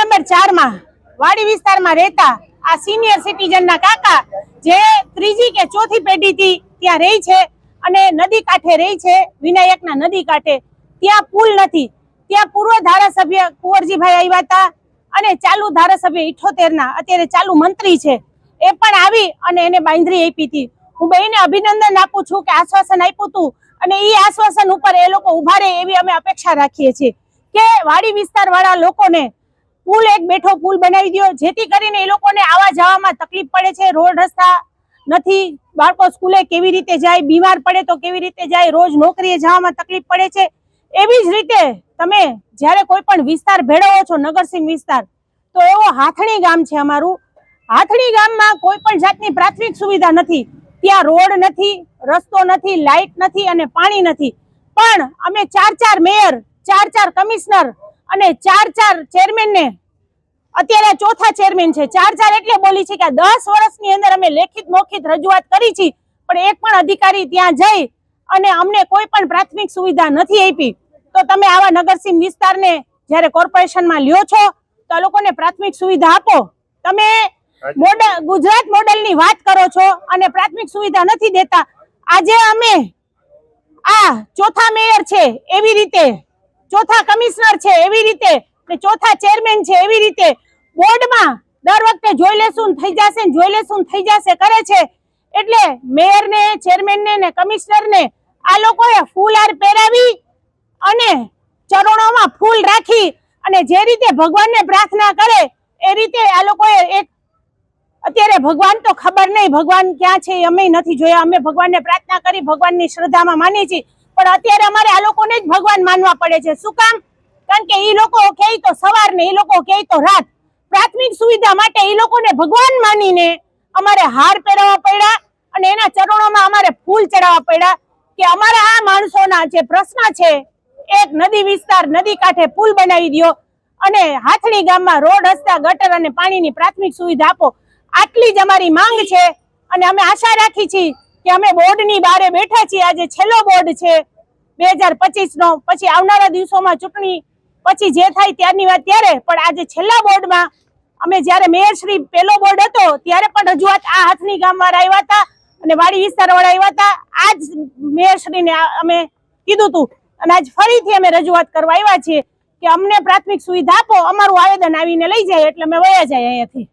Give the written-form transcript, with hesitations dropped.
Number 4 માં વાડી વિસ્તારમાં રહેતા આ સિનિયર સિટીઝન ના કાકા જે ત્રીજી કે ચોથી પેઢીથી ત્યાં રહી છે અને નદી કાંઠે રહી છે, વિનાયકના નદી કાંઠે. ત્યાં પુલ નથી. ત્યાં પૂર્વ ધારાસભ્ય કુંવરજીભાઈ આવ્યા હતા અને ચાલુ ધારાસભ્ય 78 ના અત્યારે ચાલુ મંત્રી છે એ પણ આવી અને એને બાંધરી આપી હતી. હું બેને અભિનંદન આપું છું કે આશ્વાસન આપ્યું હતું અને એ આશ્વાસન ઉપર એ લોકો ઉભા રહે એવી અમે અપેક્ષા રાખીએ છીએ કે વાડી વિસ્તાર વાળા લોકોને પુલ એક બેઠો પુલ બનાવી દો, જેથી કરીને એ લોકોને આવા જવામાં તકલીફ પડે છે. રોડ રસ્તા નથી, બાળકો સ્કૂલે કેવી રીતે જાય, બીમાર પડે તો કેવી રીતે જાય, રોજ નોકરીએ જવામાં તકલીફ પડે છે. એવી જ રીતે તમે જ્યારે કોઈ પણ વિસ્તાર ભેળવો છો, નગરસીમ વિસ્તાર, તો એવો હાથણી ગામ છે અમારું. હાથણી ગામમાં કોઈ પણ જાતની પ્રાથમિક સુવિધા નથી. ત્યાં રોડ નથી, રસ્તો નથી, લાઇટ નથી અને પાણી નથી. પણ અમે 4 મેયર, 4 કમિશનર અને 4 ચેરમેન ને અત્યારે ચોથા ચેરમેન છે. 4 એટલે બોલી છે કે 10 વર્ષની અંદર અમે લેખિત મૌખિત રજૂઆત કરી છે, પણ એક પણ અધિકારી ત્યાં જઈ અને અમને કોઈ પણ પ્રાથમિક સુવિધા નથી આપી. તો તમે આવા નગરસીમ વિસ્તારને જ્યારે કોર્પોરેશનમાં લ્યો છો તો આ લોકોને પ્રાથમિક સુવિધા આપો. તમે ગુજરાત મોડેલની વાત કરો છો અને પ્રાથમિક સુવિધા નથી દેતા. આજે અમે આ ચોથા મેયર છે એવી રીતે, ચોથા કમિશનર છે એવી રીતે, ચોથા ચેરમેન છે એવી રીતે બોર્ડમાં દર વખતે જોઈ લેશું થઈ જશે, જોઈ લેશું થઈ જશે કરે છે. એટલે મેયર ને, ચેરમેન ને, કમિશનર ને આ લોકોએ ફૂલહાર પહેરાવી અને ચરણોમાં ફૂલ રાખી અને જે રીતે ભગવાનને પ્રાર્થના કરે એ રીતે આ લોકોએ એક, અત્યારે ભગવાન તો ખબર નહીં ભગવાન ક્યાં છે અમે નથી જોયા. અમે ભગવાનને પ્રાર્થના કરી, ભગવાનની શ્રદ્ધામાં માની છીએ, પણ અત્યારે અમારે આ લોકોને જ ભગવાન માનવા પડે છે. શું કામ? કારણ કે એ લોકો કહે તો સવાર ને એ લોકો કહે તો રાત. પ્રાથમિક સુવિધા માટે એ લોકોને ભગવાન માનીને અમારે હાર પહેરાવવા પડ્યા અને એના ચરણોમાં અમારે ફૂલ ચડાવવા પડ્યા કે અમારા આ માણસોના જે પ્રશ્ન છે, એક નદી વિસ્તાર, નદી કાંઠે પુલ બનાવી દો અને હાથણી ગામમાં રોડ, રસ્તા, ગટર અને પાણીની પ્રાથમિક સુવિધા આપો. આટલી જ અમારી માંગ છે અને અમે આશા રાખી છીએ કે અમે બોર્ડની બારે બેઠા છીએ. આજે છેલ્લો બોર્ડ છે 2025 નો, પછી આવનારા દિવસોમાં ચૂંટણી પછી જે થાય ત્યારની વાત ત્યારે, પણ આજે છેલ્લા બોર્ડમાં અમે જ્યારે મેયર શ્રી પહેલો બોર્ડ હતો ત્યારે પણ રજૂઆત આ હાથણી ગામ વાળા આવ્યા હતા અને વાડી વિસ્તાર વાળા આવ્યા હતા. આજ મેયર શ્રીને અમે કીધું હતું અને આજ ફરીથી અમે રજૂઆત કરવા આવ્યા છીએ કે અમને પ્રાથમિક સુવિધા આપો. અમારું આવેદન આવીને લઈ જાય એટલે અમે વયા જાય અહીંયાથી.